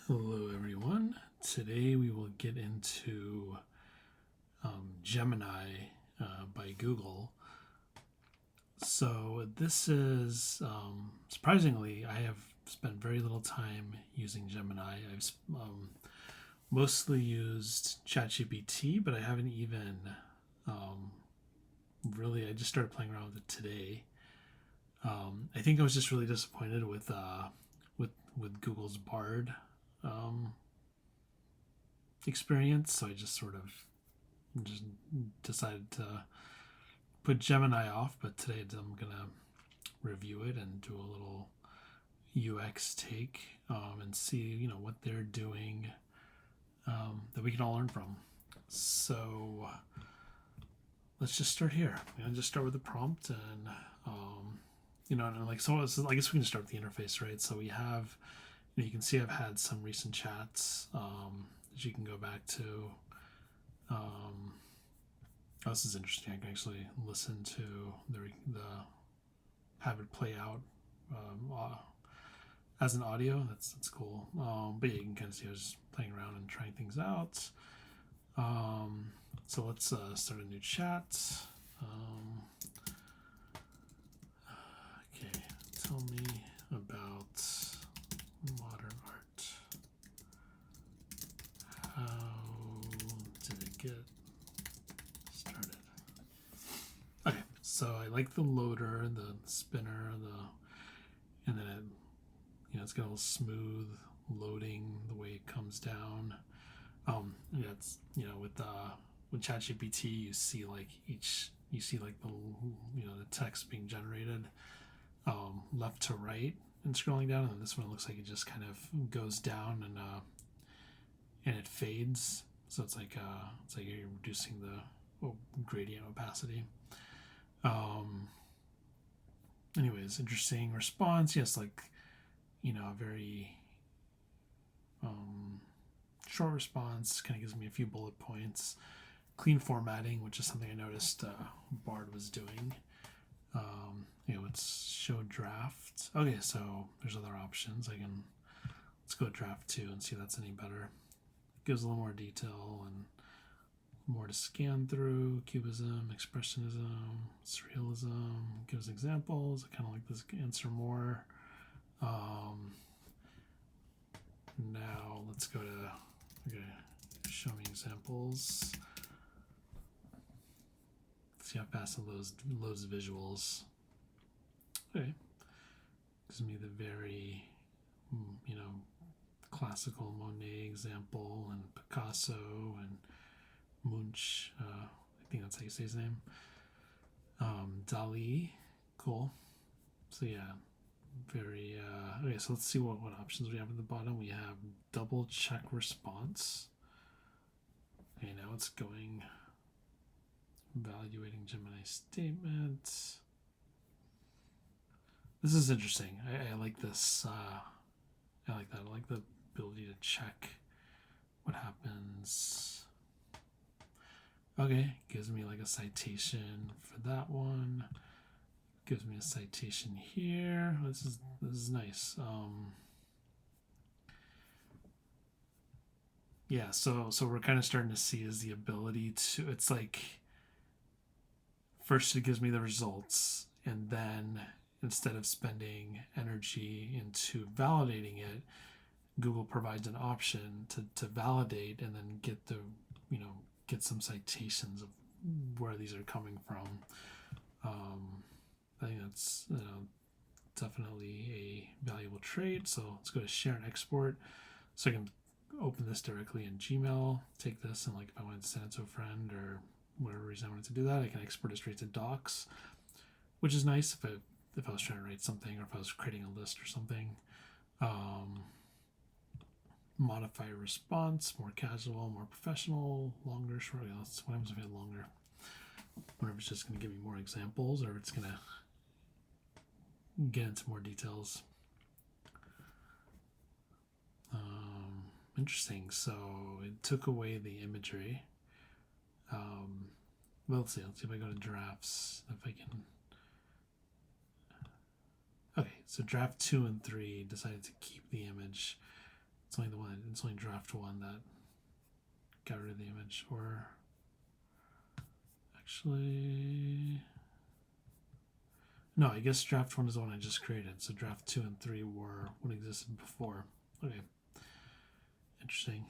Hello everyone. Today we will get into Gemini by Google. So this is, surprisingly, I have spent very little time using Gemini. I've mostly used ChatGPT, but I haven't even I just started playing around with it today. I think I was just really disappointed with Google's Bard experience, so I just sort of just decided to put Gemini off. But today I'm gonna review it and do a little UX take and see what they're doing that we can all learn from. So let's just start here. I'm gonna just start with the prompt and I guess we can start with the interface, right? So we have, you can see I've had some recent chats that you can go back to. This is interesting. I can actually listen to the have it play out as an audio. That's cool. But yeah, you can kind of see I was playing around and trying things out. So let's start a new chat. Okay, tell me about modern art. How did it get started? Okay, so I like the loader, the spinner, and then it's got a little smooth loading the way it comes down. It's with ChatGPT you see like the text being generated left to right and scrolling down, and this one looks like it just kind of goes down and it fades. So it's like you're reducing the gradient opacity. Anyways, interesting response. Yes, a very short response. Kind of gives me a few bullet points. Clean formatting, which is something I noticed Bard was doing. It's show draft. Okay, so there's other options. Let's go draft 2 and see if that's any better. Gives a little more detail and more to scan through. Cubism, expressionism, surrealism. Gives examples. I kind of like this answer more. Now let's go to show me examples. See how fast it loads visuals. Okay, gives me the very classical Monet example and Picasso and Munch. I think that's how you say his name. Dali, cool. So yeah, very okay. So let's see what options we have at the bottom. We have double check response. Okay, now it's going evaluating Gemini statements. This is interesting. I like this. I like that. I like the ability to check what happens. Okay, gives me like a citation for that one. Gives me a citation here. This is nice. Yeah, so we're kind of starting to see is the ability to. It's like first it gives me the results, and then instead of spending energy into validating it, Google provides an option to validate and then get some citations of where these are coming from. I think that's definitely a valuable trait. So let's go to share and export. So I can open this directly in Gmail, take this, and like if I wanted to send it to a friend or whatever reason I wanted to do that, I can export it straight to Docs, which is nice if I was trying to write something or if I was creating a list or something. Modify response, more casual, more professional, longer, short. What happens if I had longer? I wonder if it's just going to give me more examples or if it's going to get into more details. Interesting. So it took away the imagery. Well, let's see if I go to drafts, if I can. Okay, so draft 2 and 3 decided to keep the image. It's only the one. It's only draft one that got rid of the image. Or actually, no. I guess draft one is the one I just created. So draft 2 and 3 were what existed before. Okay. Interesting.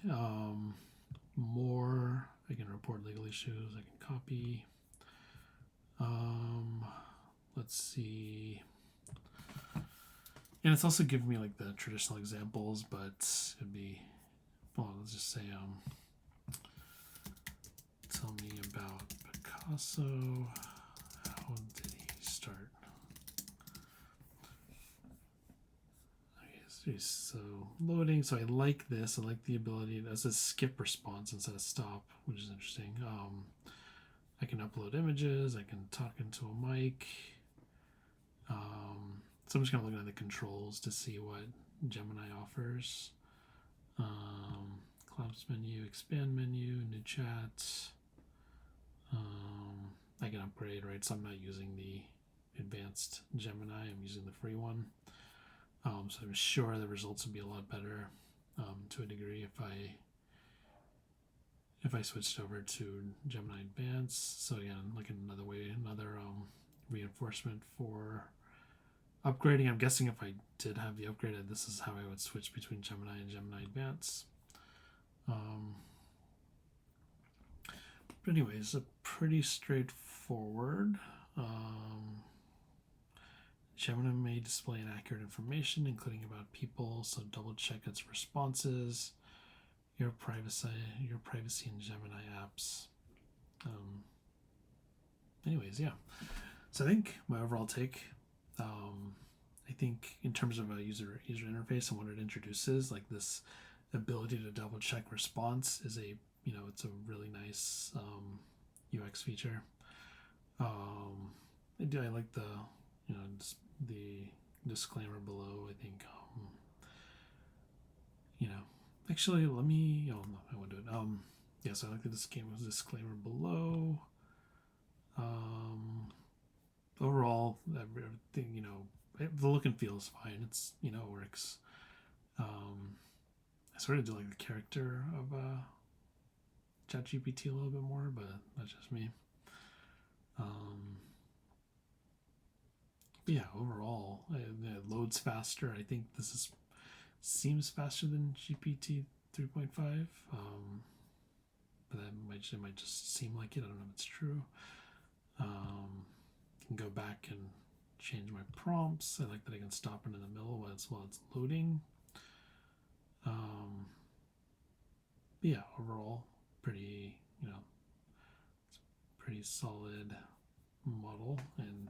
More. I can report legal issues. I can copy. Let's see. And it's also giving me like the traditional examples, but it'd be, well, let's just say, tell me about Picasso. How did he start? Okay, so loading. So I like this. I like the ability that says skip response instead of stop, which is interesting. I can upload images. I can talk into a mic. So I'm just kind of looking at the controls to see what Gemini offers. Collapse menu, expand menu, new chat. I can upgrade, right? So I'm not using the advanced Gemini. I'm using the free one. So I'm sure the results would be a lot better to a degree if I switched over to Gemini Advanced. So again, looking another way, another reinforcement for upgrading. I'm guessing if I did have the upgraded, this is how I would switch between Gemini and Gemini Advanced. But anyways, pretty straightforward. Gemini may display inaccurate information, including about people, so double check its responses. Your privacy in Gemini apps. Anyways, yeah. So I think my overall take, I think in terms of a user interface and what it introduces, like this ability to double check response is it's a really nice UX feature. I like the the disclaimer below. I think actually let me no, I won't do it. Yes, I like the disclaimer below. Overall, everything, the look and feel is fine. It's, it works. I sort of do like the character of ChatGPT a little bit more, but that's just me. But yeah, overall, it loads faster. I think this seems faster than GPT 3.5. But it might just seem like it. I don't know if it's true. Can go back and change my prompts. I like that I can stop it in the middle while it's loading. Yeah, overall, pretty, it's a pretty solid model, and